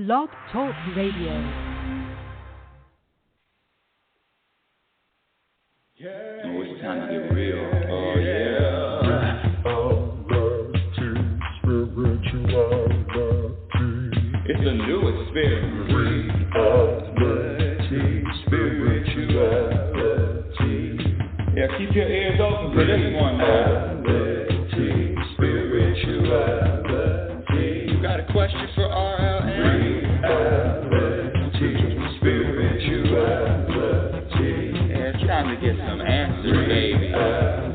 Blog Talk Radio. Oh, it's time to get real. Oh, yeah. It's a new experience. Reality spirituality. Yeah, keep your ears open for this one, man. Reality spirituality. You got a question for RLN? Reality spirituality. Yeah, it's time to get some answers, baby.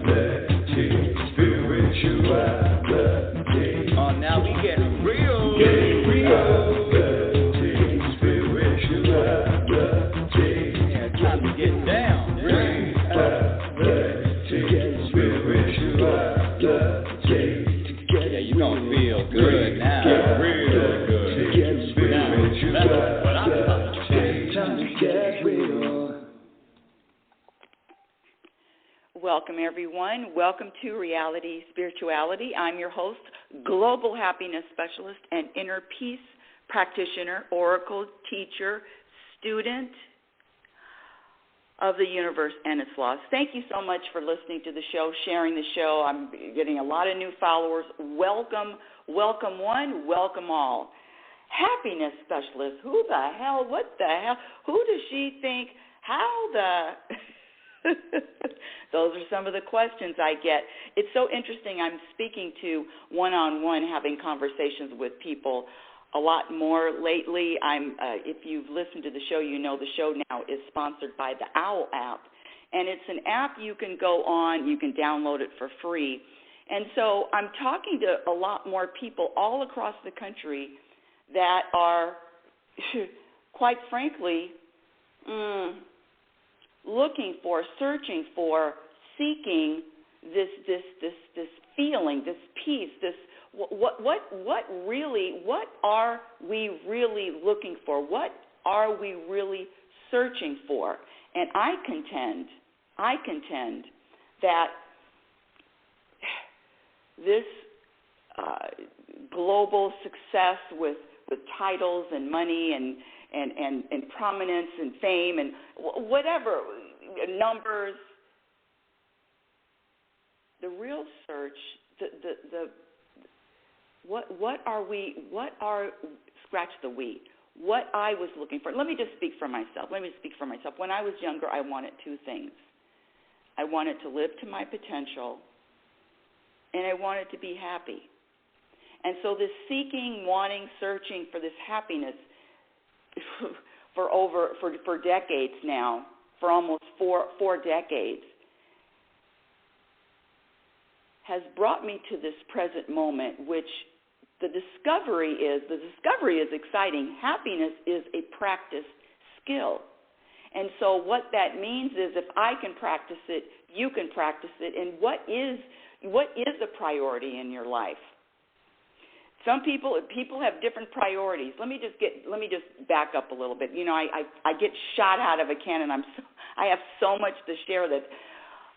Reality spirituality. Oh, now we get real. Get real. Reality spirituality. Yeah, it's time to get down. Reality spirituality. Yeah, you gonna feel good now. Get real good. That's what I'm talking about. Time to get real. Welcome, everyone. Welcome to Reality Spirituality. I'm your host, Global Happiness Specialist and Inner Peace Practitioner, Oracle Teacher, Student of the Universe and its laws. Thank you so much for listening to the show, sharing the show. I'm getting a lot of new followers. Welcome, welcome one, welcome all. Happiness Specialist, who the hell, what the hell, who does she think, how the... Those are some of the questions I get. It's so interesting. I'm speaking to one-on-one, having conversations with people a lot more lately. If you've listened to the show, you know the show now is sponsored by the OWL app. And it's an app you can go on, you can download it for free. And so I'm talking to a lot more people all across the country that are, quite frankly, looking for, searching for, seeking this feeling, this peace, this what are we really looking for? What are we really searching for? And I contend that this global success with titles and money and prominence and fame and whatever, numbers, the real search, scratch the we, what I was looking for. Let me just speak for myself. When I was younger, I wanted two things. I wanted to live to my potential, and I wanted to be happy. And so this seeking, wanting, searching for this happiness for decades now, for almost four decades, has brought me to this present moment, which the discovery is exciting. Happiness is a practice skill. And so what that means is if I can practice it, you can practice it. And what is a priority in your life? Some people have different priorities. Let me just back up a little bit. You know, I get shot out of a cannon. I have so much to share that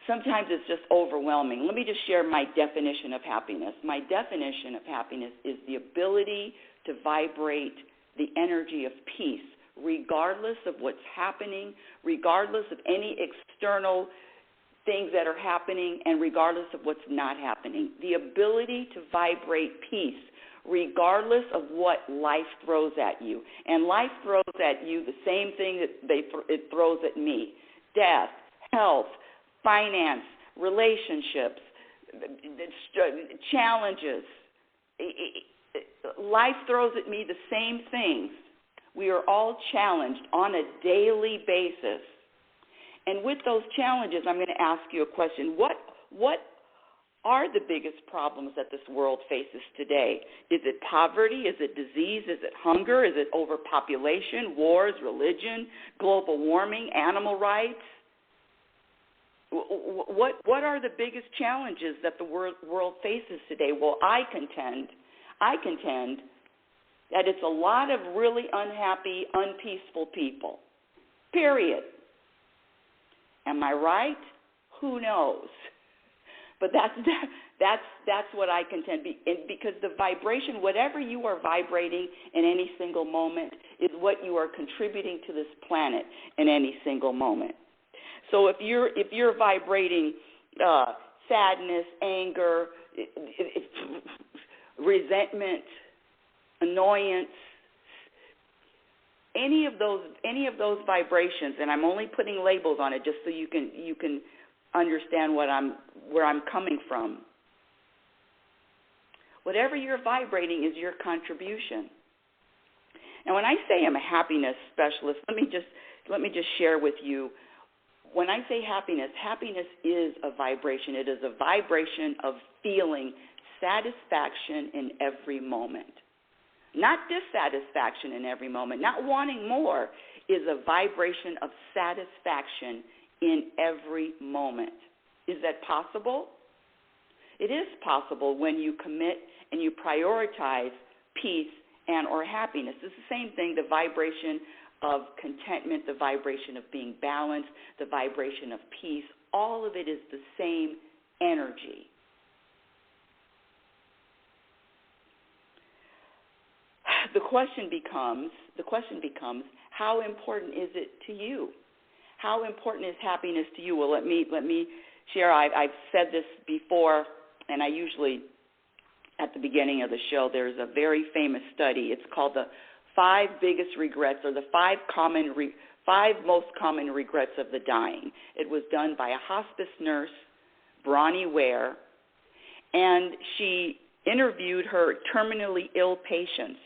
sometimes it's just overwhelming. Let me just share my definition of happiness. My definition of happiness is the ability to vibrate the energy of peace, regardless of what's happening, regardless of any external things that are happening, and regardless of what's not happening. The ability to vibrate peace, regardless of what life throws at you. And life throws at you the same thing that it throws at me: death, health, finance, relationships, challenges. Life throws at me the same things. We are all challenged on a daily basis. And with those challenges, I'm going to ask you a question. What are the biggest problems that this world faces today? Is it poverty? Is it disease? Is it hunger? Is it overpopulation, wars, religion, global warming, animal rights? What are the biggest challenges that the world faces today? Well, I contend that it's a lot of really unhappy, unpeaceful people, period. Am I right? Who knows? But that's what I contend, because the vibration, whatever you are vibrating in any single moment, is what you are contributing to this planet in any single moment. So if you're vibrating sadness, anger, resentment, annoyance, any of those vibrations, and I'm only putting labels on it just so you can understand where I'm coming from. Whatever you're vibrating is your contribution. And when I say I'm a happiness specialist, let me just share with you. When I say happiness is a vibration. It is a vibration of feeling satisfaction in every moment. Not dissatisfaction in every moment. Not wanting more is a vibration of satisfaction in every moment. Is that possible? It is possible when you commit and you prioritize peace and or happiness. It's the same thing, the vibration of contentment, the vibration of being balanced, the vibration of peace. All of it is the same energy. The question becomes, how important is it to you? How important is happiness to you? Well, let me share. I've said this before, and I usually, at the beginning of the show, there's a very famous study. It's called the 5 biggest regrets, or the 5 most common regrets of the dying. It was done by a hospice nurse, Bronnie Ware, and she interviewed her terminally ill patients.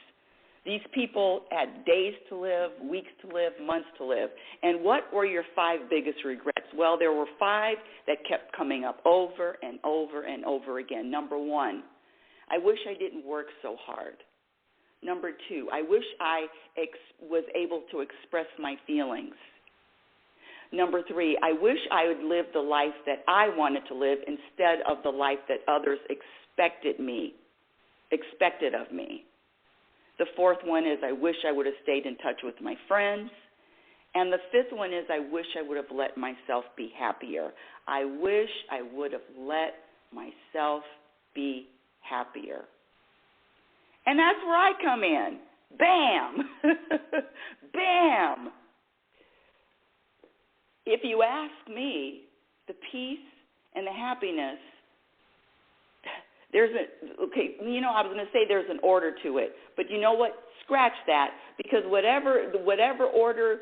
These people had days to live, weeks to live, months to live. And what were your 5 biggest regrets? Well, there were 5 that kept coming up over and over and over again. Number 1, I wish I didn't work so hard. Number 2, I wish I was able to express my feelings. Number 3, I wish I would live the life that I wanted to live instead of the life that others expected of me. The 4th one is I wish I would have stayed in touch with my friends. And the 5th one is I wish I would have let myself be happier. I wish I would have let myself be happier. And that's where I come in. Bam! Bam! If you ask me, the peace and the happiness, I was going to say there's an order to it. But you know what? Scratch that, because whatever order,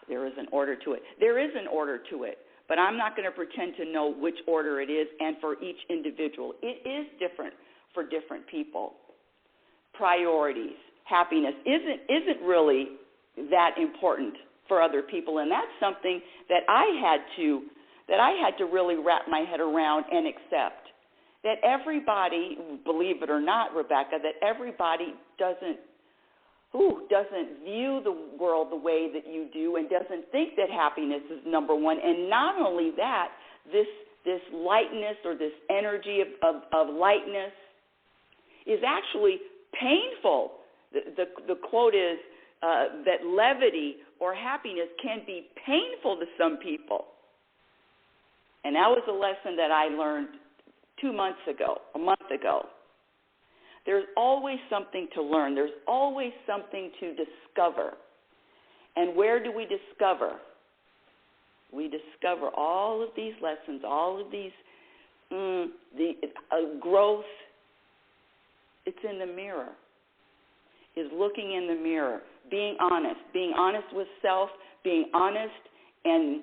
there is an order to it. There is an order to it, but I'm not going to pretend to know which order it is, and for each individual. It is different for different people. Priorities, happiness isn't really that important for other people, and that's something that I had to really wrap my head around and accept. That everybody, believe it or not, Rebecca, that everybody doesn't view the world the way that you do, and doesn't think that happiness is number 1. And not only that, this lightness, or this energy of lightness, is actually painful. The quote is that levity or happiness can be painful to some people. And that was a lesson that I learned a month ago. There's always something to learn. There's always something to discover. And where do we discover? We discover all of these lessons, all of these growth. It's in the mirror. Is looking in the mirror, being honest with self, being honest, and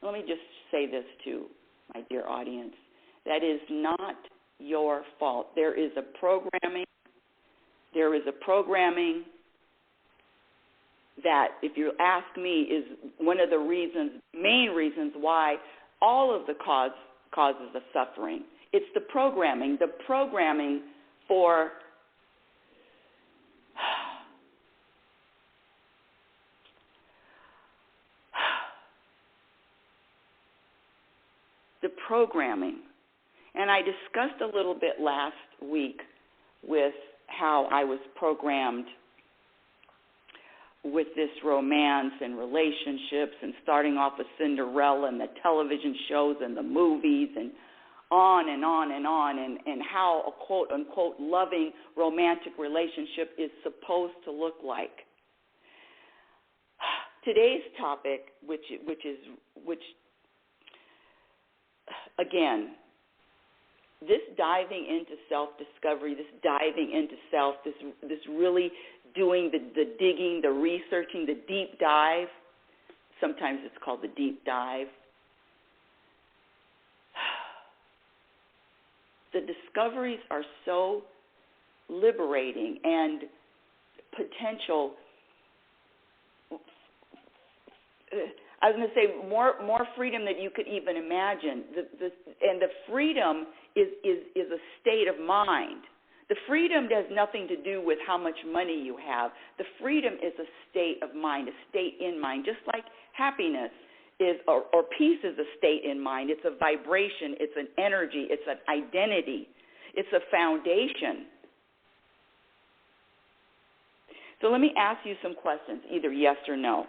let me just say this to my dear audience. That is not your fault. There is a programming that, if you ask me, is one of the main reasons why all of the causes of suffering. It's the programming for the programming. And I discussed a little bit last week with how I was programmed with this romance and relationships and starting off with Cinderella and the television shows and the movies and on and on and on, and how a quote-unquote loving romantic relationship is supposed to look like. Today's topic, which again, this diving into self-discovery, this diving into self, this really doing the digging, the researching, the deep dive. Sometimes it's called the deep dive. The discoveries are so liberating and potential. I was going to say more freedom than you could even imagine. And the freedom is a state of mind. The freedom has nothing to do with how much money you have. The freedom is a state of mind, a state in mind, just like happiness is, or peace is a state in mind. It's a vibration. It's an energy. It's an identity. It's a foundation. So let me ask you some questions, either yes or no.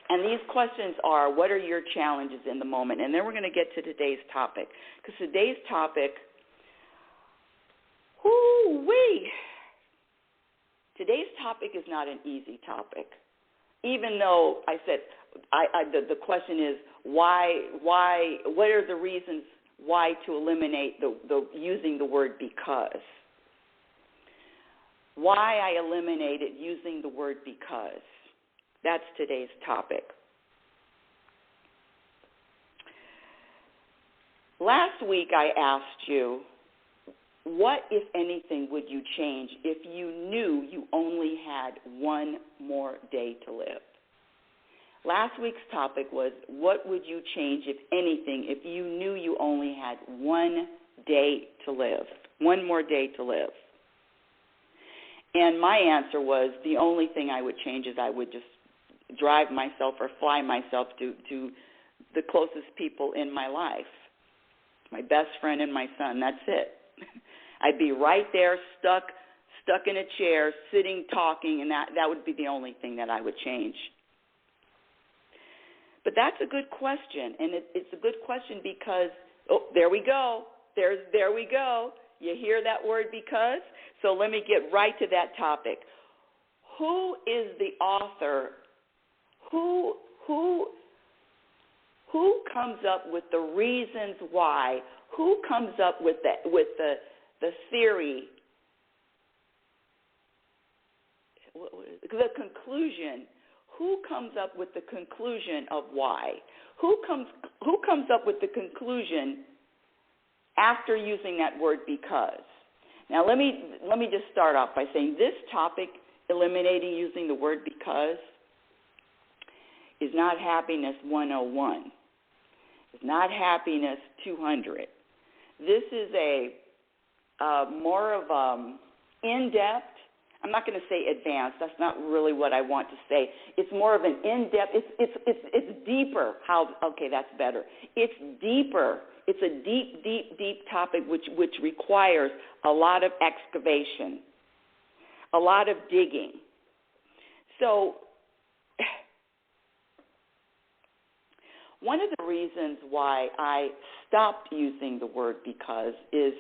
And these questions are, what are your challenges in the moment? And then we're going to get to today's topic. Because today's topic, today's topic is not an easy topic. Even though I said, the question is, why, what are the reasons why to eliminate the using the word because? Why I eliminated using the word because. That's today's topic. Last week I asked you, what, if anything, would you change if you knew you only had one more day to live? Last week's topic was, what would you change, if anything, if you knew you only had one day to live, one more day to live? And my answer was, the only thing I would change is I would just drive myself or fly myself to the closest people in my life, my best friend and my son. That's it. I'd be right there, stuck in a chair, sitting, talking, and that would be the only thing that I would change. But that's a good question, and it's a good question because, there we go. There we go. You hear that word, because? So let me get right to that topic. Who is the author? Who comes up with the reasons why? Who comes up with the theory, the conclusion? Who comes up with the conclusion of why? Who comes up with the conclusion after using that word because? Now let me just start off by saying this topic, eliminating using the word because, is not happiness 101. It's not happiness 200. This is a more of in-depth. I'm not going to say advanced. That's not really what I want to say. It's more of an in-depth. It's deeper. Okay, that's better. It's deeper. It's a deep topic which requires a lot of excavation, a lot of digging. So one of the reasons why I stopped using the word because is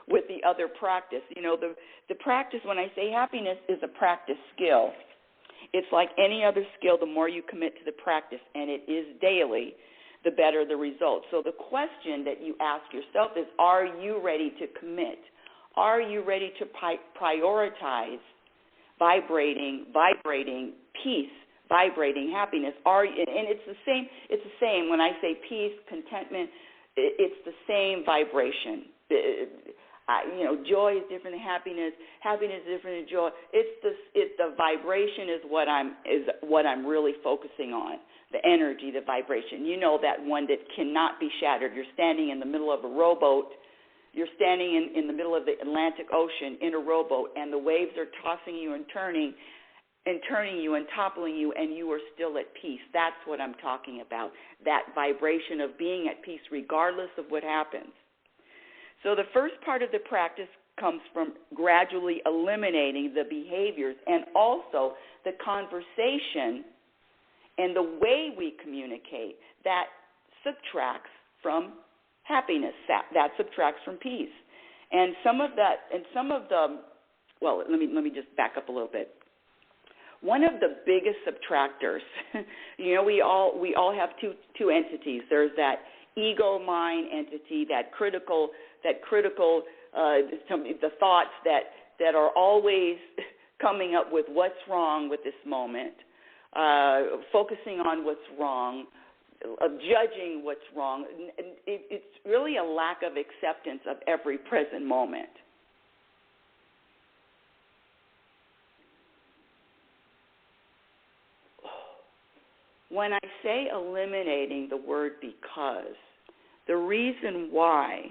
with the other practice. You know, the practice, when I say happiness, is a practice skill. It's like any other skill. The more you commit to the practice, and it is daily, the better the results. So the question that you ask yourself is, are you ready to commit? Are you ready to prioritize vibrating peace, vibrating happiness? And it's the same when I say peace, contentment, it's the same vibration. Joy is different than happiness. Happiness is different than joy. It's the vibration is what I'm really focusing on. The energy, the vibration. You know, that one that cannot be shattered. You're standing in the middle of a rowboat. You're standing in the middle of the Atlantic Ocean in a rowboat, and the waves are tossing you and turning you and toppling you, and you are still at peace. That's what I'm talking about, that vibration of being at peace regardless of what happens. So the first part of the practice comes from gradually eliminating the behaviors and also the conversation and the way we communicate that subtracts from happiness, that subtracts from peace. And let me just back up a little bit. One of the biggest subtractors, we all have two entities. There's that ego mind entity, the thoughts that are always coming up with what's wrong with this moment, focusing on what's wrong, judging what's wrong. It's really a lack of acceptance of every present moment. When I say eliminating the word because, the reason why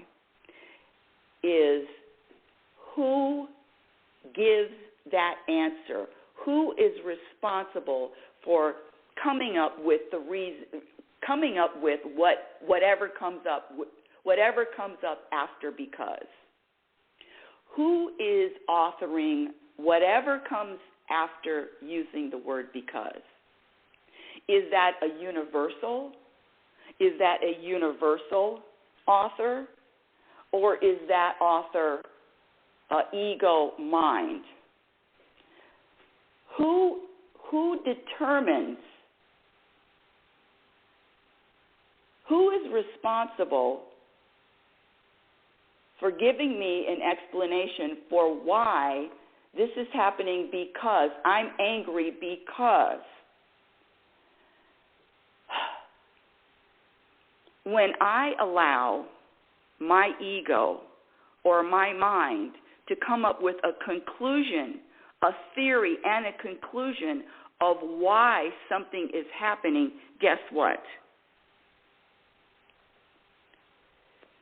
is who gives that answer? Who is responsible for coming up with the reason, coming up with whatever comes up after because? Who is authoring whatever comes after using the word because? Is that a universal? Is that a universal author? Or is that author ego mind? Who determines, who is responsible for giving me an explanation for why this is happening because I'm angry because? When I allow my ego or my mind to come up with a conclusion, a theory and a conclusion of why something is happening, guess what?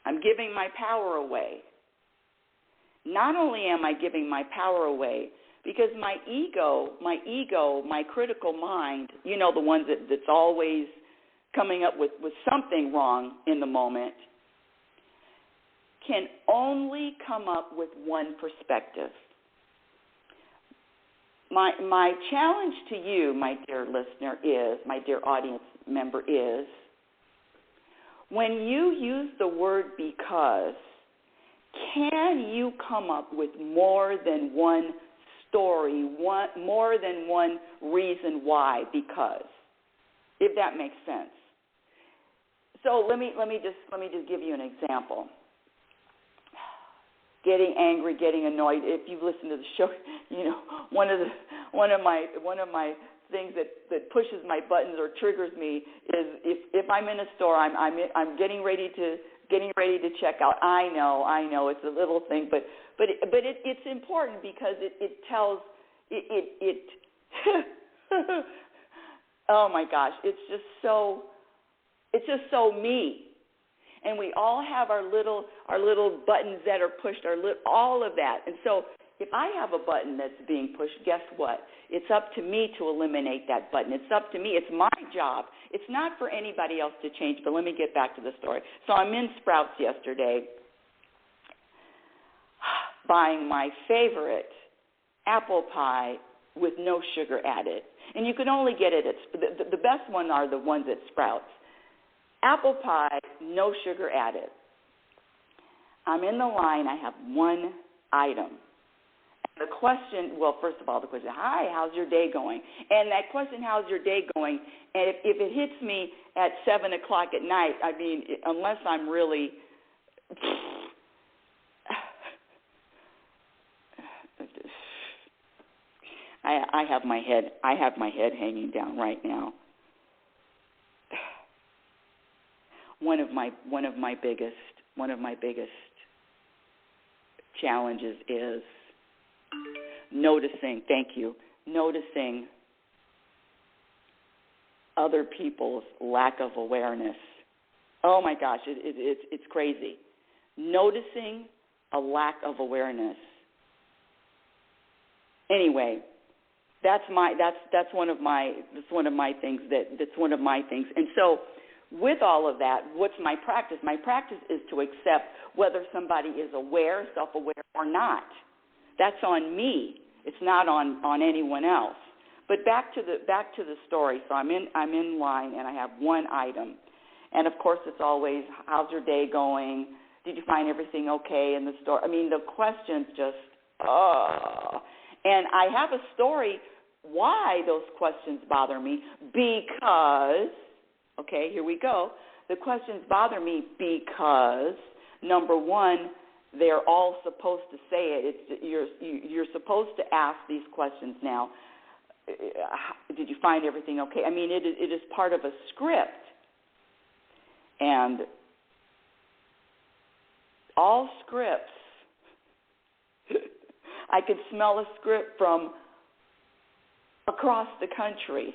I'm giving my power away. Not only am I giving my power away, because my ego, my critical mind, the ones that's always coming up with something wrong in the moment, can only come up with one perspective. My challenge to you, my dear listener, my dear audience member, is when you use the word because, can you come up with more than one story, more than one reason why because? If that makes sense. So let me just give you an example. Getting angry, getting annoyed. If you've listened to the show, one of my things that pushes my buttons or triggers me is if I'm in a store, I'm getting ready to check out. I know it's a little thing, but it's important because it tells it oh my gosh, it's just so me. And we all have our little buttons that are pushed, all of that. And so if I have a button that's being pushed, guess what? It's up to me to eliminate that button. It's up to me. It's my job. It's not for anybody else to change. But let me get back to the story. So I'm in Sprouts yesterday buying my favorite apple pie with no sugar added. And you can only get it at the best one are the ones at Sprouts. Apple pie, no sugar added. I'm in the line. I have one item. And the question, first of all, the question, hi, how's your day going? And that question, how's your day going, and if it hits me at 7 o'clock at night, unless I'm really, I have my head hanging down right now. One of my biggest challenges is noticing other people's lack of awareness. Oh my gosh, it's crazy. Noticing a lack of awareness. Anyway, that's one of my things. And so with all of that, what's my practice? My practice is to accept whether somebody is aware, self-aware, or not. That's on me. It's not on anyone else. But back to the story. So I'm in line, and I have one item, and of course it's always, how's your day going? Did you find everything okay in the store? I mean, the questions just, And I have a story why those questions bother me, because, okay, here we go. The questions bother me because, number one, they're all supposed to say it. You're supposed to ask these questions now. Did you find everything okay? I mean, it is part of a script. And all scripts, I could smell a script from across the country.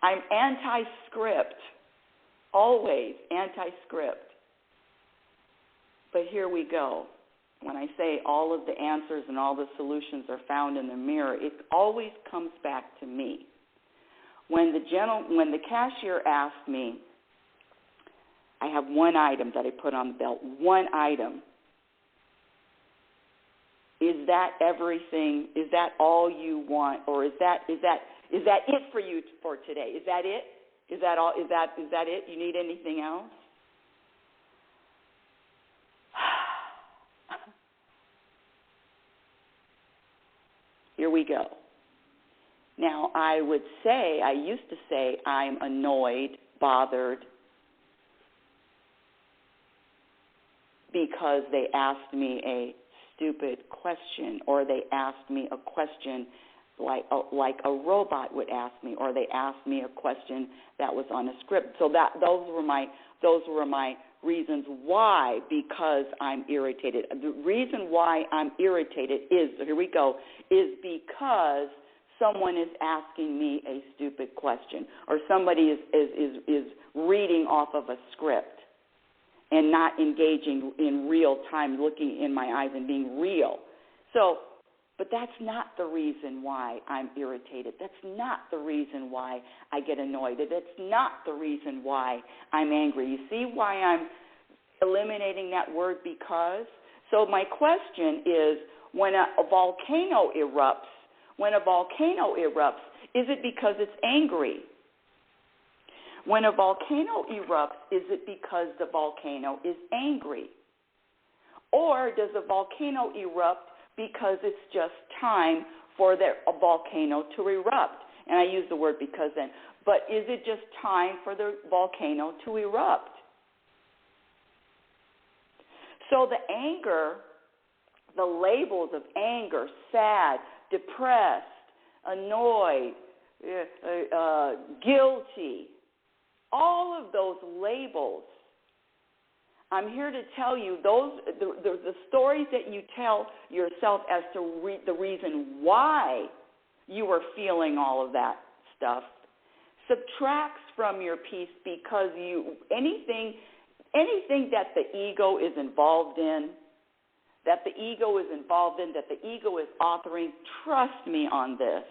I'm anti-script, always anti-script. But here we go. When I say all of the answers and all the solutions are found in the mirror, it always comes back to me. When the cashier asked me, I have one item that I put on the belt, one item. Is that everything? Is that all you want, or is that it for you for today? Is that it? Is that all? Is that it? You need anything else? Here we go. Now, I used to say I'm annoyed, bothered, because they asked me a stupid question, or they asked me a question like a robot would ask me, or they asked me a question that was on a script. So those were my reasons why, because I'm irritated. The reason why I'm irritated is, here we go, is because someone is asking me a stupid question, or somebody is reading off of a script and not engaging in real time, looking in my eyes and being real. So, but that's not the reason why I'm irritated. That's not the reason why I get annoyed. That's not the reason why I'm angry. You see why I'm eliminating that word because? So my question is, when a volcano erupts, is it because it's angry? When a volcano erupts, is it because the volcano is angry? Or does a volcano erupt because it's just time for a volcano to erupt? And I use the word because then. But is it just time for the volcano to erupt? So the anger, the labels of anger, sad, depressed, annoyed, guilty, all of those labels, I'm here to tell you, the stories that you tell yourself as to the reason why you are feeling all of that stuff subtracts from your peace, because anything that the ego is involved in, that the ego is authoring, trust me on this,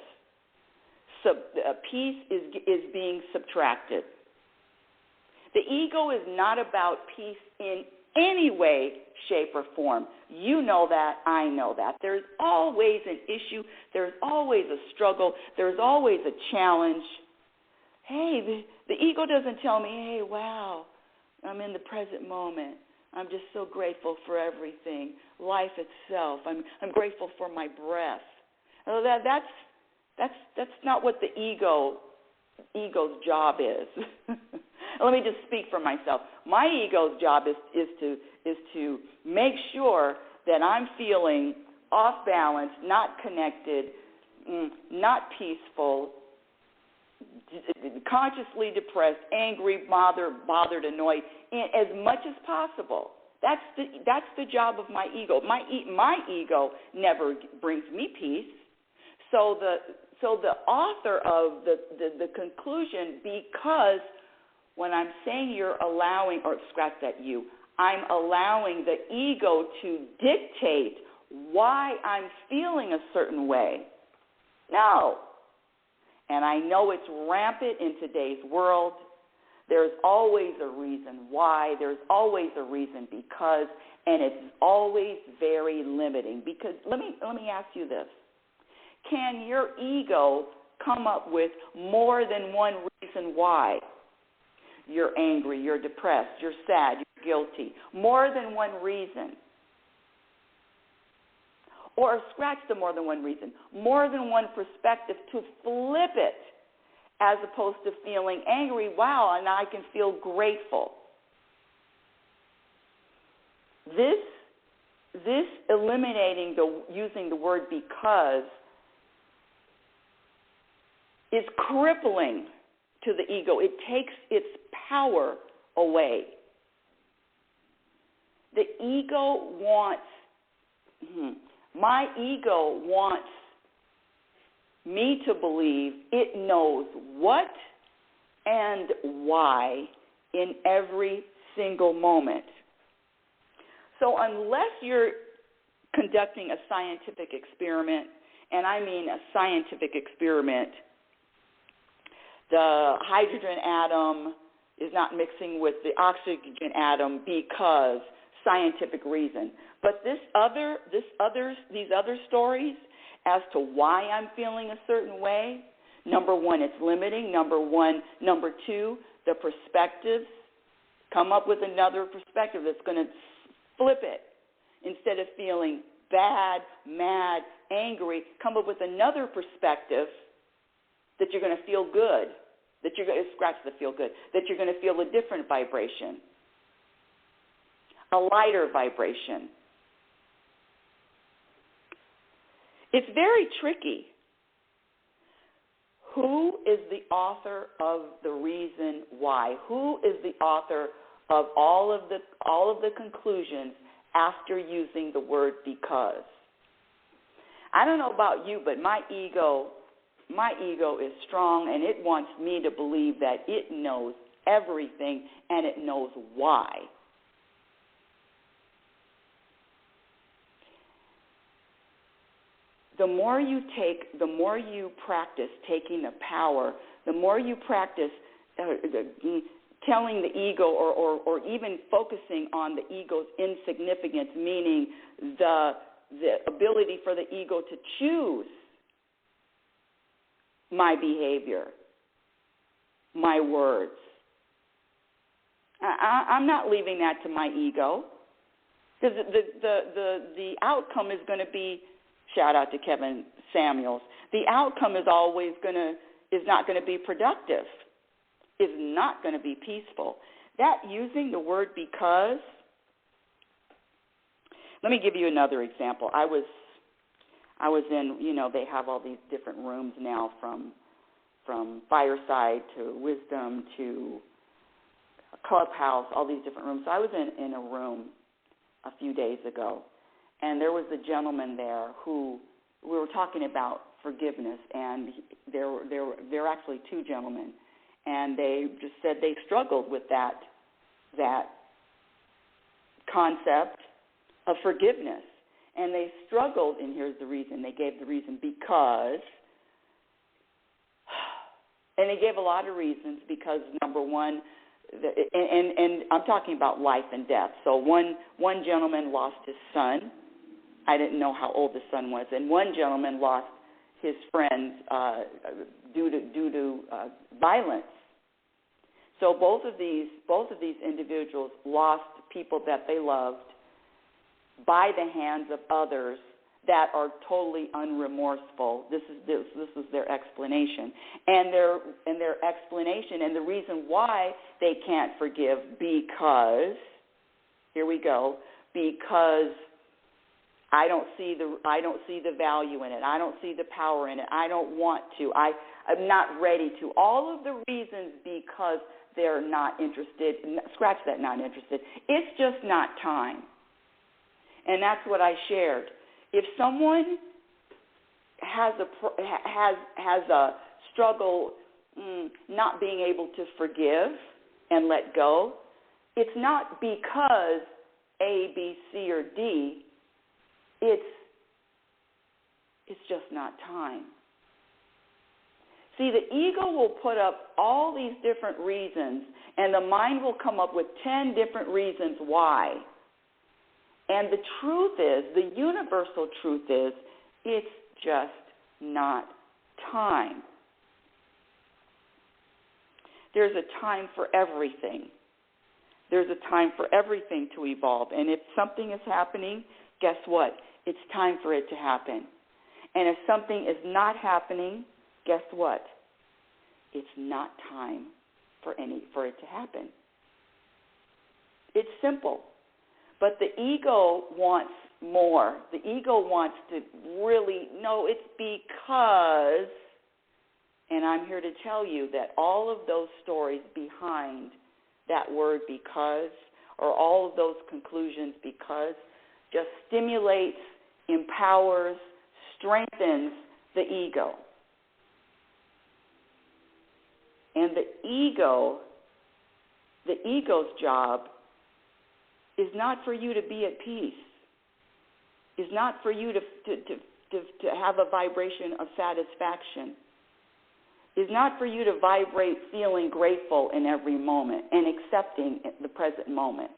peace is being subtracted. The ego is not about peace in any way, shape, or form. You know that. I know that. There's always an issue. There's always a struggle. There's always a challenge. Hey, the ego doesn't tell me, hey, wow, I'm in the present moment. I'm just so grateful for everything, life itself. I'm grateful for my breath. That's not what the ego's job is. Let me just speak for myself. My ego's job is to make sure that I'm feeling off balance, not connected, not peaceful, consciously depressed, angry, bothered, annoyed, as much as possible. That's the job of my ego. My ego never brings me peace. So the author of the conclusion, because when I'm saying you're allowing, or scratch that I'm allowing the ego to dictate why I'm feeling a certain way. No. And I know it's rampant in today's world. There's always a reason why. There's always a reason because, and it's always very limiting. Because let me ask you this. Can your ego come up with more than one reason why you're angry, you're depressed, you're sad, you're guilty? More than one reason. Or scratch the more than one reason. More than one perspective to flip it, as opposed to feeling angry. Wow, and I can feel grateful. This eliminating using the word because is crippling to the ego. It takes its power away. The ego wants, my ego wants me to believe it knows what and why in every single moment. So unless you're conducting a scientific experiment, and I mean a scientific experiment, the hydrogen atom is not mixing with the oxygen atom because scientific reason. But these other stories as to why I'm feeling a certain way, number one, it's limiting. Number two, the perspectives. Come up with another perspective that's going to flip it. Instead of feeling bad, mad, angry, come up with another perspective that you're going to feel good, that you're going to scratch the feel good, that you're going to feel a different vibration, a lighter vibration. It's very tricky. Who is the author of the reason why? Who is the author of all of the conclusions after using the word because? I don't know about you, but my ego is strong, and it wants me to believe that it knows everything and it knows why. The more you practice taking the power, the more you practice telling the ego or even focusing on the ego's insignificance, meaning the ability for the ego to choose my behavior, my words. I'm not leaving that to my ego, because the outcome is going to be, shout out to Kevin Samuels, the outcome is not going to be productive, is not going to be peaceful. That using the word because, let me give you another example. I was in, they have all these different rooms now from Fireside to Wisdom to Clubhouse, all these different rooms. So I was in a room a few days ago, and there was a gentleman there who we were talking about forgiveness, and there were actually two gentlemen, and they just said they struggled with that concept of forgiveness. And they struggled, and here's the reason. They gave the reason because, and they gave a lot of reasons because, number one, and I'm talking about life and death. So one gentleman lost his son. I didn't know how old the son was. And one gentleman lost his friend due to violence. So both of these individuals lost people that they loved by the hands of others that are totally unremorseful. This is their explanation, and their explanation and the reason why they can't forgive, because here we go, because I don't see the value in it. I don't see the power in it. I don't want to. I'm not ready to. All of the reasons because they're not interested. Scratch that, not interested. It's just not time. And that's what I shared. If someone has a struggle not being able to forgive and let go, it's not because A, B, C, or D. It's just not time. See, the ego will put up all these different reasons, and the mind will come up with 10 different reasons why. And the truth is, the universal truth is, it's just not time. There's a time for everything. There's a time for everything to evolve. And if something is happening, guess what? It's time for it to happen. And if something is not happening, guess what? It's not time for it to happen. It's simple. But the ego wants more. The ego wants to really know it's because, and I'm here to tell you that all of those stories behind that word because, or all of those conclusions because, just stimulates, empowers, strengthens the ego. And the ego's job is not for you to be at peace, is not for you to have a vibration of satisfaction, is not for you to vibrate feeling grateful in every moment and accepting the present moment.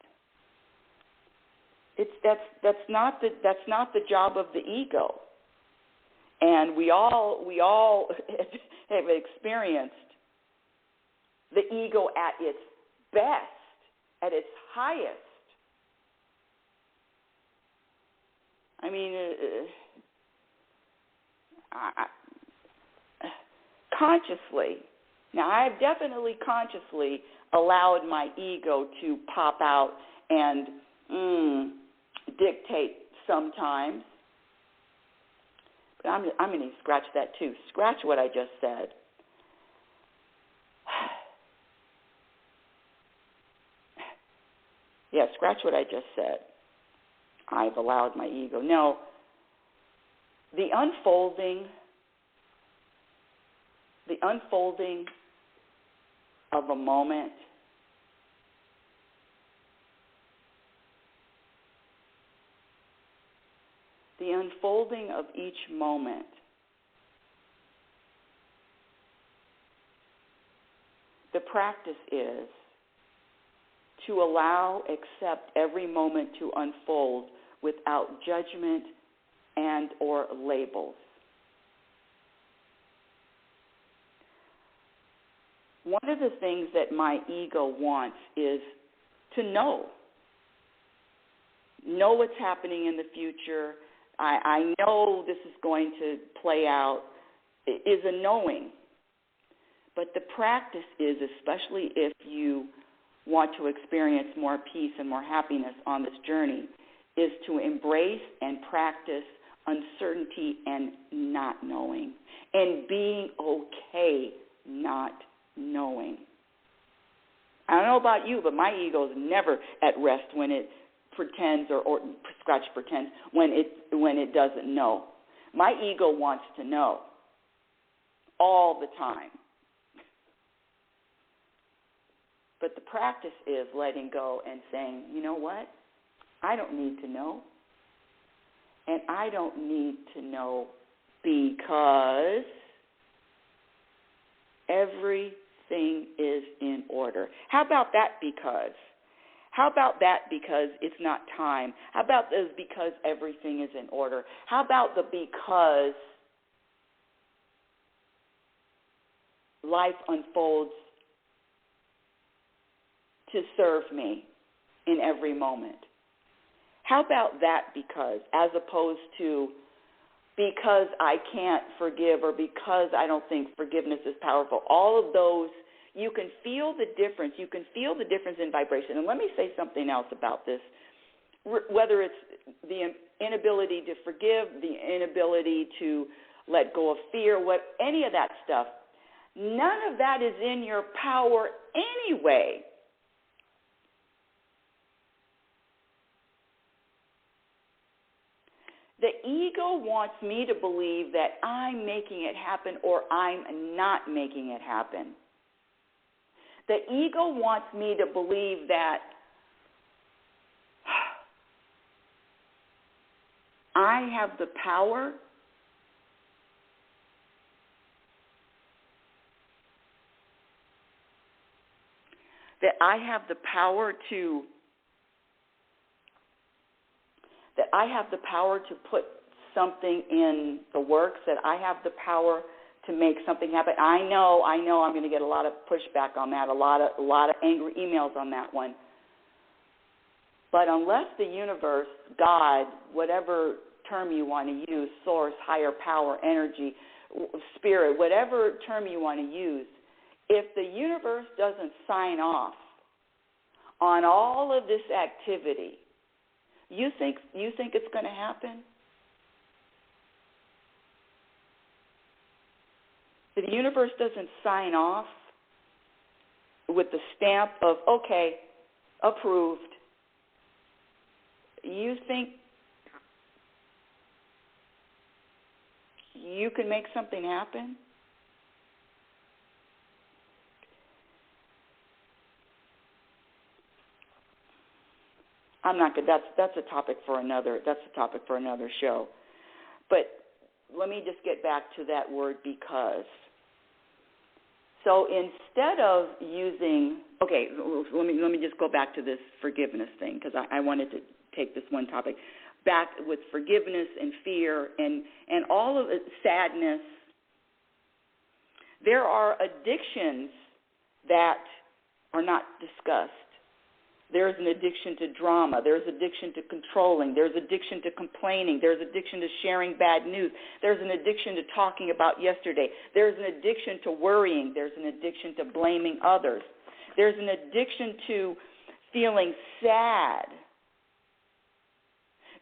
That's not the job of the ego. And we all have experienced the ego at its best, at its highest. I mean, consciously. Now, I have definitely consciously allowed my ego to pop out and dictate sometimes. But I'm going to scratch that too. Scratch what I just said. Yeah, scratch what I just said. I've allowed my ego. No, the unfolding of a moment the unfolding of each moment the practice is to allow, accept every moment to unfold without judgment and or labels. One of the things that my ego wants is to know what's happening in the future. I know this is going to play out, is a knowing. But the practice is, especially if you want to experience more peace and more happiness on this journey, is to embrace and practice uncertainty and not knowing, and being okay not knowing. I don't know about you, but my ego is never at rest when it pretends or pretends when it doesn't know. My ego wants to know all the time. But the practice is letting go and saying, you know what? I don't need to know. And I don't need to know because everything is in order. How about that because? How about that because it's not time? How about this because everything is in order? How about the because life unfolds to serve me in every moment? How about that because, as opposed to because I can't forgive or because I don't think forgiveness is powerful? All of those, you can feel the difference. You can feel the difference in vibration. And let me say something else about this. Whether it's the inability to forgive, the inability to let go of fear, any of that stuff, none of that is in your power anyway. The ego wants me to believe that I'm making it happen or I'm not making it happen. The ego wants me to believe that I have the power that I have the power to put something in the works, that I have the power to make something happen. I know I'm going to get a lot of pushback on that, a lot of angry emails on that one. But unless the universe, God, whatever term you want to use, source, higher power, energy, spirit, whatever term you want to use, if the universe doesn't sign off on all of this activity, you think it's going to happen? If the universe doesn't sign off with the stamp of, okay, approved, you think you can make something happen? I'm not good. That's a topic for another. That's a topic for another show. But let me just get back to that word because. So instead of using, okay, let me just go back to this forgiveness thing because I wanted to take this one topic back with forgiveness and fear and all of it, sadness. There are addictions that are not discussed. There's an addiction to drama. There's addiction to controlling. There's addiction to complaining. There's addiction to sharing bad news. There's an addiction to talking about yesterday. There's an addiction to worrying. There's an addiction to blaming others. There's an addiction to feeling sad.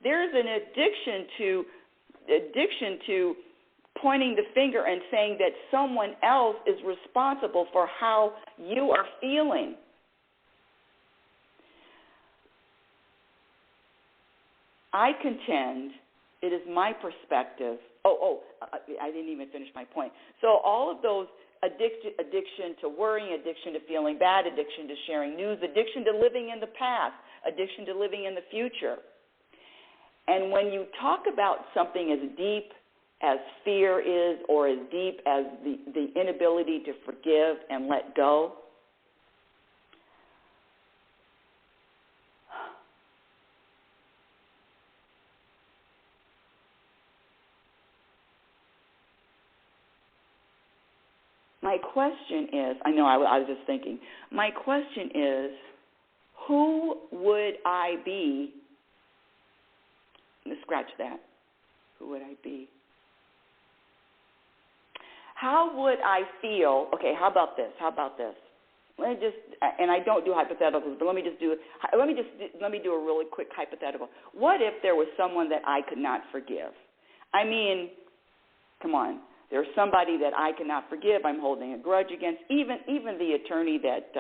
There's an addiction to pointing the finger and saying that someone else is responsible for how you are feeling. I contend, it is my perspective. I didn't even finish my point. So all of those addiction to worrying, addiction to feeling bad, addiction to sharing news, addiction to living in the past, addiction to living in the future. And when you talk about something as deep as fear is, or as deep as the inability to forgive and let go, my question is, I know I was just thinking, my question is, who would I be? Scratch that. Who would I be? How would I feel? Okay, how about this? Let me just, and I don't do hypotheticals, but let me do a really quick hypothetical. What if there was someone that I could not forgive? I mean, come on. There's somebody that I cannot forgive. I'm holding a grudge against. Even the attorney that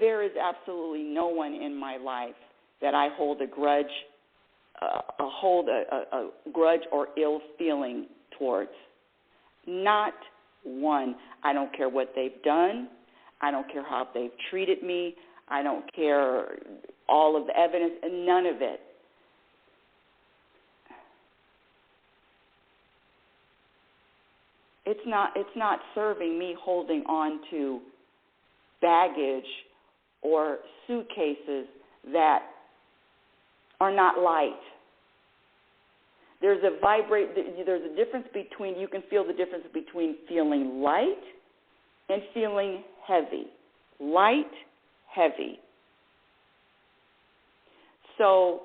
there is absolutely no one in my life that I hold a grudge, a grudge or ill feeling towards. Not one. I don't care what they've done. I don't care how they've treated me. I don't care all of the evidence, and none of it. It's not serving me holding on to baggage or suitcases that are not light. There's a difference between, you can feel the difference between feeling light and feeling heavy. Light, heavy. So,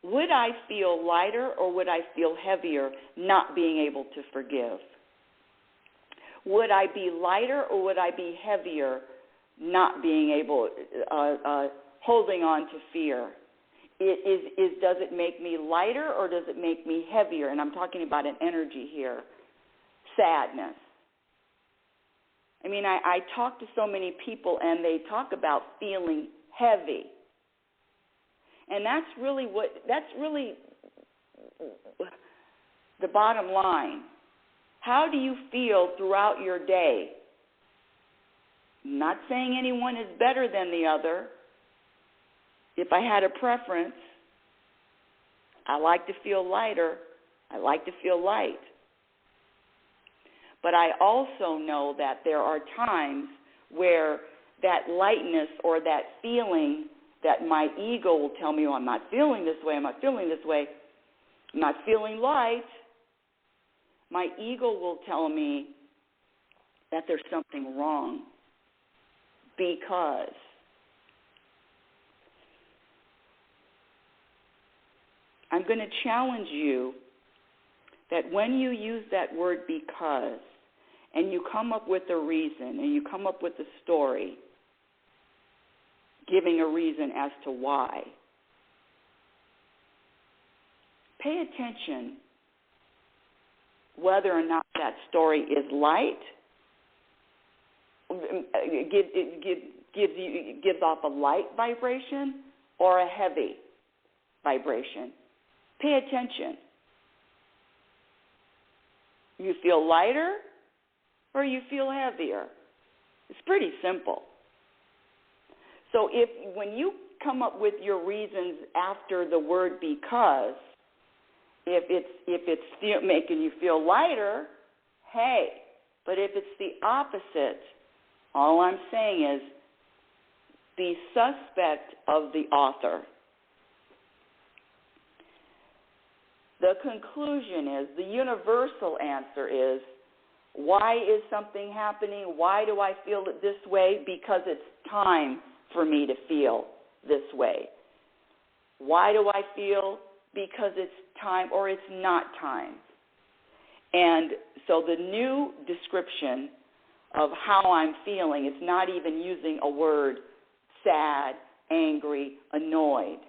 would I feel lighter or would I feel heavier not being able to forgive? Would I be lighter or would I be heavier not being able, holding on to fear? Does it make me lighter or does it make me heavier? And I'm talking about an energy here. Sadness. I mean, I talk to so many people and they talk about feeling heavy. And that's really the bottom line. How do you feel throughout your day? I'm not saying anyone is better than the other. if I had a preference, I like to feel lighter. I like to feel light. But I also know that there are times where that lightness or that feeling that my ego will tell me, oh, I'm not feeling this way, I'm not feeling this way, I'm not feeling light, my ego will tell me that there's something wrong because I'm going to challenge you that when you use that word because and you come up with a reason and you come up with a story giving a reason as to why, pay attention whether or not that story is light, gives off a light vibration or a heavy vibration. Pay attention. You feel lighter or you feel heavier? It's pretty simple. So when you come up with your reasons after the word because, if it's making you feel lighter, hey. But if it's the opposite, all I'm saying is be suspect of the author. The conclusion is, the universal answer is, why is something happening? Why do I feel it this way? Because it's time for me to feel this way. Why do I feel? Because it's time or it's not time. And so the new description of how I'm feeling, it's not even using a word, sad, angry, annoyed.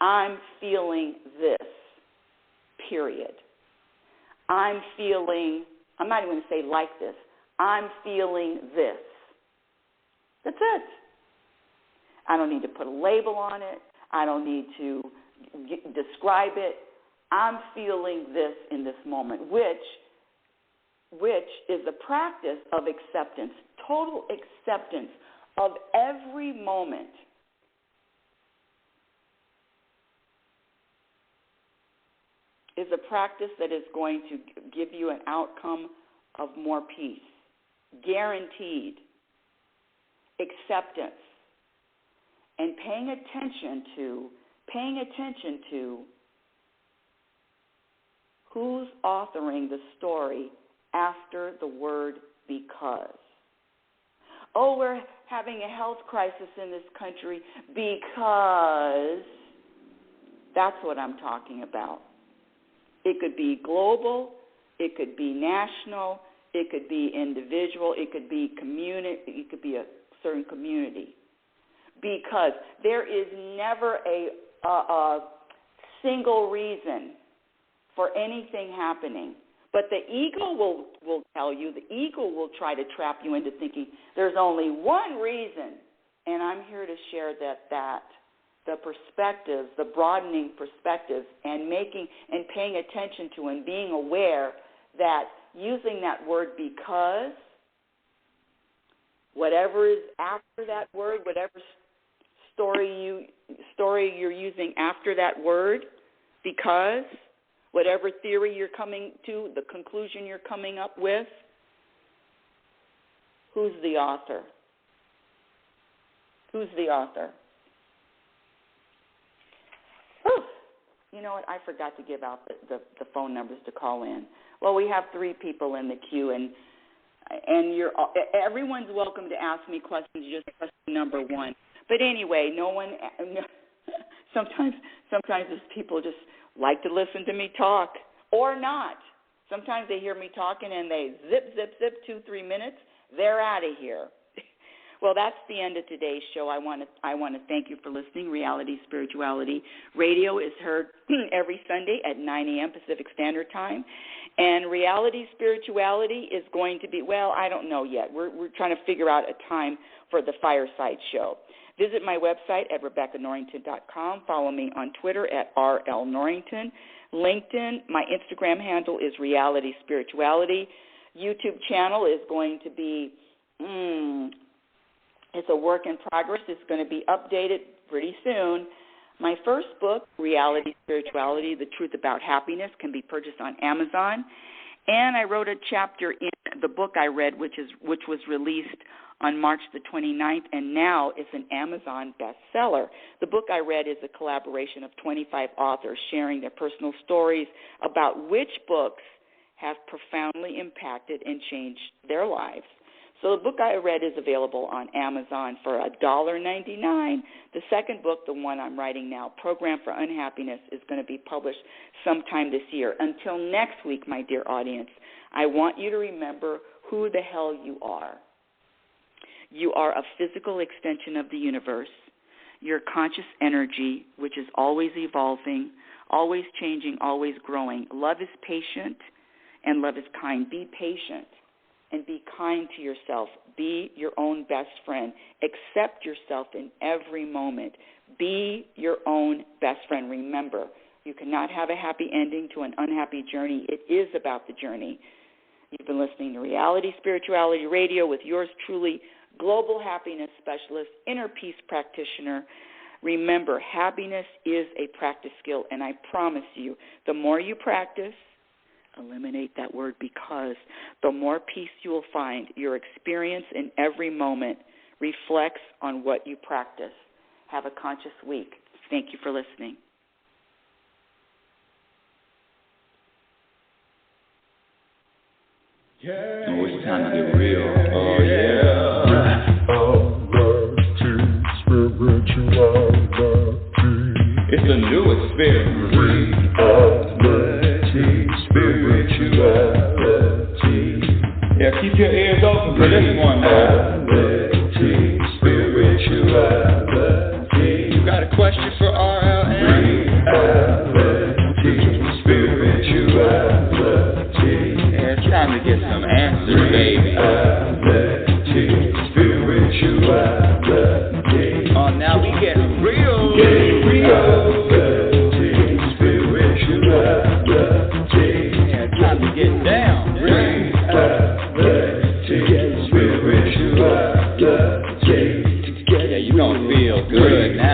I'm feeling this, period. I'm not even going to say like this. I'm feeling this. That's it. I don't need to put a label on it. I don't need to describe it. I'm feeling this in this moment, which is the practice of acceptance, total acceptance of every moment. Is a practice that is going to give you an outcome of more peace, guaranteed acceptance, and paying attention to who's authoring the story after the word because. Oh, we're having a health crisis in this country because that's what I'm talking about. It could be global, it could be national, it could be individual, it could be community, it could be a certain community. Because there is never a single reason for anything happening. But the ego will tell you, the ego will try to trap you into thinking there's only one reason. And I'm here to share that the perspectives, the broadening perspectives, and paying attention to and being aware that using that word because, whatever is after that word, whatever story you're using after that word, because, whatever theory you're coming to, the conclusion you're coming up with, who's the author? Who's the author? Whew. You know what? I forgot to give out the phone numbers to call in. Well, we have 3 people in the queue, and everyone's welcome to ask me questions, just question number 1. But anyway, sometimes these people just like to listen to me talk, or not. Sometimes they hear me talking and they zip, 2-3 minutes, they're out of here. Well, that's the end of today's show. I want to thank you for listening. Reality Spirituality Radio is heard every Sunday at 9 a.m. Pacific Standard Time. And Reality Spirituality is going to be, well, I don't know yet. We're trying to figure out a time for the fireside show. Visit my website at RebeccaNorrington.com. Follow me on Twitter at RLNorrington. LinkedIn, my Instagram handle is Reality Spirituality. YouTube channel is going to be, it's a work in progress. It's going to be updated pretty soon. My first book, Reality Spirituality, The Truth About Happiness, can be purchased on Amazon. And I wrote a chapter in the book I read, which was released on March the 29th, and now it's an Amazon bestseller. The book I read is a collaboration of 25 authors sharing their personal stories about which books have profoundly impacted and changed their lives. So the book I read is available on Amazon for $1.99. The second book, the one I'm writing now, Program for Unhappiness, is going to be published sometime this year. Until next week, my dear audience, I want you to remember who the hell you are. You are a physical extension of the universe. Your conscious energy, which is always evolving, always changing, always growing. Love is patient and love is kind. Be patient and be kind to yourself. Be your own best friend. Accept yourself in every moment. Be your own best friend. Remember, you cannot have a happy ending to an unhappy journey. It is about the journey. You've been listening to Reality Spirituality Radio with yours truly, Global Happiness Specialist, Inner Peace Practitioner. Remember, happiness is a practice skill, and I promise you, the more you practice, eliminate that word because, the more peace you will find. Your experience in every moment reflects on what you practice. Have a conscious week. Thank you for listening. Yeah. Oh, it's time to get real. Oh, yeah. It's a new experience. Reality, spirituality. Yeah, keep your ears open for this one now. Reality, spirituality. You got a question for RLN? Reality, spirituality. Yeah, it's time to get some answers, baby. Reality, spirituality. Oh, now we get real. Yeah, time to get down. Yeah, you gonna feel good now.